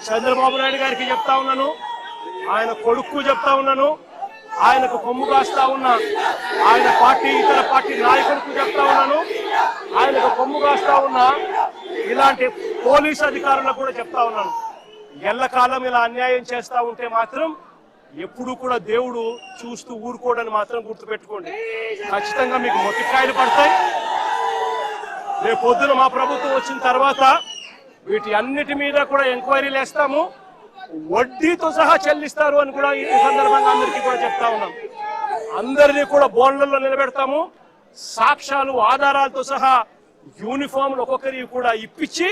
చంద్రబాబు నాయుడు గారికి చెప్తా ఉన్నాను, ఆయన కొడుకు చెప్తా ఉన్నాను, ఆయనకు కొమ్ము కాస్తా ఉన్నా ఆయన పార్టీ ఇతర పార్టీ నాయకులకు చెప్తా ఉన్నాను, ఆయనకు కొమ్ము కాస్తా ఉన్నా ఇలాంటి పోలీసు అధికారులకు కూడా చెప్తా ఉన్నాను. ఎల్లకాలం ఇలా అన్యాయం చేస్తా ఉంటే మాత్రం ఎప్పుడు కూడా దేవుడు చూస్తూ ఊరుకోవడానికి మాత్రం గుర్తుపెట్టుకోండి. ఖచ్చితంగా మీకు మొట్టికాయలు పడతాయి. రేపు పొద్దున మా ప్రభుత్వం వచ్చిన తర్వాత వీటి అన్నిటి మీద కూడా ఎంక్వైరీలు వేస్తాము, వడ్డీతో సహా చెల్లిస్తారు అని కూడా ఈ సందర్భంగా అందరికీ కూడా చెప్తా ఉన్నాం. అందరినీ కూడా బోన్లలో నిలబెడతాము, సాక్ష్యాలు ఆధారాలతో సహా యూనిఫామ్లు ఒక్కొక్కరికి కూడా ఇప్పించి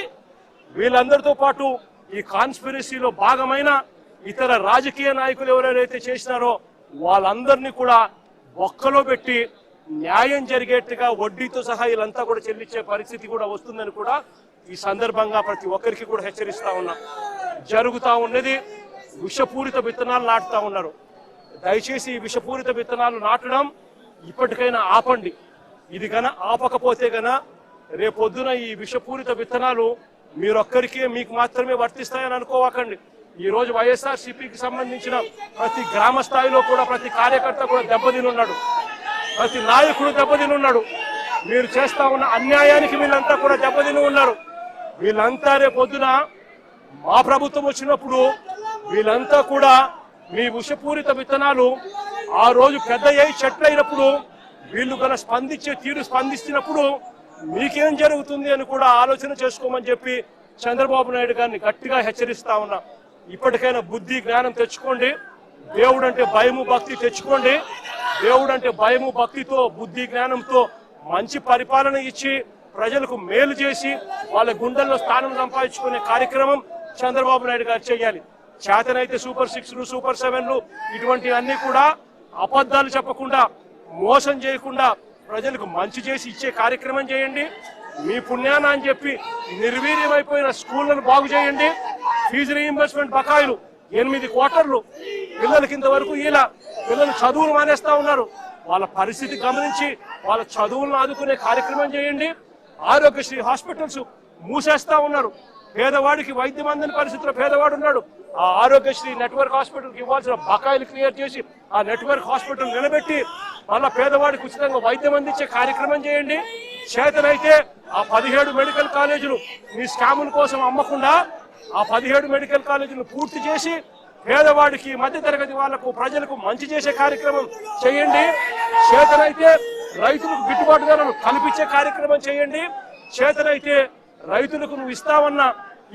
వీళ్ళందరితో పాటు ఈ కాన్స్పిరసీలో భాగమైన ఇతర రాజకీయ నాయకులు ఎవరైతే చేసినారో వాళ్ళందరినీ కూడా ఒక్కలో పెట్టి న్యాయం జరిగేట్టుగా వడ్డీతో సహా వీళ్ళంతా కూడా చెల్లించే పరిస్థితి కూడా వస్తుందని కూడా ఈ సందర్భంగా ప్రతి ఒక్కరికి కూడా హెచ్చరిస్తా ఉన్నా. జరుగుతా ఉన్నది విషపూరిత విత్తనాలు నాటుతా ఉన్నారు. దయచేసి ఈ విషపూరిత విత్తనాలు నాటడం ఇప్పటికైనా ఆపండి. ఇది గన ఆపకపోతే గన రేపొద్దున ఈ విషపూరిత విత్తనాలు మీరొక్కరికే మీకు మాత్రమే వర్తిస్తాయని అనుకోవకండి. ఈ రోజు వైఎస్ఆర్సీపీకి సంబంధించిన ప్రతి గ్రామ స్థాయిలో కూడా ప్రతి కార్యకర్త కూడా దెబ్బతినున్నాడు, ప్రతి నాయకుడు దెబ్బతినున్నాడు. మీరు చేస్తా ఉన్న అన్యాయానికి వీళ్ళంతా కూడా దెబ్బతిని ఉన్నారు. వీళ్ళంతా రేపొద్దున మా ప్రభుత్వం వచ్చినప్పుడు వీళ్ళంతా కూడా మీ విషపూరిత విత్తనాలు ఆ రోజు పెద్ద చెట్లు అయినప్పుడు వీళ్ళు గల స్పందించే తీరు స్పందిస్తున్నప్పుడు మీకేం జరుగుతుంది అని కూడా ఆలోచన చేసుకోమని చెప్పి చంద్రబాబు నాయుడు గారిని గట్టిగా హెచ్చరిస్తా ఉన్నా. ఇప్పటికైనా బుద్ధి జ్ఞానం తెచ్చుకోండి. దేవుడు అంటే భయము భక్తి తెచ్చుకోండి. దేవుడు అంటే భయము భక్తితో బుద్ధి జ్ఞానంతో మంచి పరిపాలన ఇచ్చి ప్రజలకు మేలు చేసి వాళ్ళ గుండెల్లో స్థానం సంపాదించుకునే కార్యక్రమం చంద్రబాబు నాయుడు గారు చేయాలి. చేతనైతే సూపర్ 6లు సూపర్ 7లు ఇటువంటివన్నీ కూడా అబద్ధాలు చెప్పకుండా మోసం చేయకుండా ప్రజలకు మంచి చేసి ఇచ్చే కార్యక్రమం చేయండి. మీ పుణ్యాన అని చెప్పి నిర్వీర్యమైపోయిన స్కూళ్లను బాగు చేయండి. ఫీజు రీయింబర్స్మెంట్ బకాయిలు 8 క్వార్టర్లు పిల్లలకి ఇంతవరకు ఇలా పిల్లలు చదువులు మానేస్తా ఉన్నారు. వాళ్ళ పరిస్థితి గమనించి వాళ్ళ చదువులను ఆదుకునే కార్యక్రమం చేయండి. ఆరోగ్యశ్రీ హాస్పిటల్స్ మూసేస్తా ఉన్నారు. పేదవాడికి వైద్యం అందని పరిస్థితిలో పేదవాడు ఉన్నాడు. ఆ ఆరోగ్యశ్రీ నెట్వర్క్ హాస్పిటల్కి ఇవ్వాల్సిన బకాయిలు క్లియర్ చేసి ఆ నెట్వర్క్ హాస్పిటల్ నిలబెట్టి మళ్ళా పేదవాడికి ఉచితంగా వైద్యం అందించే కార్యక్రమం చేయండి. చేతనైతే ఆ 17 మెడికల్ కాలేజీలు మీ స్కాముల కోసం అమ్మకుండా ఆ 17 మెడికల్ కాలేజీలు పూర్తి చేసి పేదవాడికి మధ్యతరగతి వాళ్లకు ప్రజలకు మంచి చేసే కార్యక్రమం చేయండి. చేతనైతే రైతులకు గిట్టుబాటు ధరలు కల్పించే కార్యక్రమం చేయండి. చేతనైతే రైతులకు నువ్వు ఇస్తావన్నా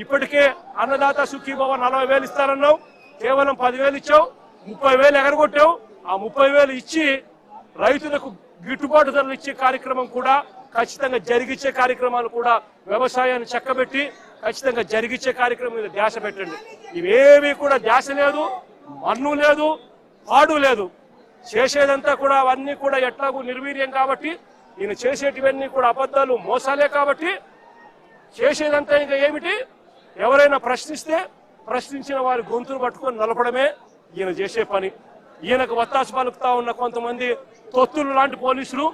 ఇప్పటికే అన్నదాత సుఖీభవ 40,000 ఇస్తానన్నావు, కేవలం 10,000 ఇచ్చావు, 30,000 ఎగరగొట్టావు. ఆ 30,000 ఇచ్చి రైతులకు గిట్టుబాటు ధరలు ఇచ్చే కార్యక్రమం కూడా ఖచ్చితంగా జరిగించే కార్యక్రమాలు కూడా వ్యవసాయాన్ని చక్కబెట్టి ఖచ్చితంగా జరిగించే కార్యక్రమం మీద ధ్యాస పెట్టండి. ఇవేవి కూడా ధ్యాస లేదు, మన్ను లేదు, పాడు లేదు. చేసేదంతా కూడా అవన్నీ కూడా ఎట్లాగూ నిర్వీర్యం కాబట్టి ఈయన చేసేటివన్నీ కూడా అబద్ధాలు మోసాలే కాబట్టి చేసేదంతా ఇంకా ఏమిటి, ఎవరైనా ప్రశ్నిస్తే ప్రశ్నించిన వారి గొంతులు పట్టుకొని నలపడమే ఈయన చేసే పని. ఈయనకు వత్తాసు పలుకుతా ఉన్న కొంతమంది తొత్తులు లాంటి పోలీసులు,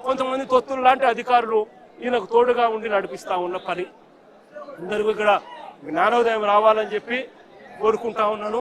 కొంతమంది తొత్తులు లాంటి అధికారులు ఈయనకు తోడుగా ఉండి నడిపిస్తా ఉన్న పని. అందరికీ ఇక్కడ జ్ఞానోదయం రావాలని చెప్పి కోరుకుంటా ఉన్నాను.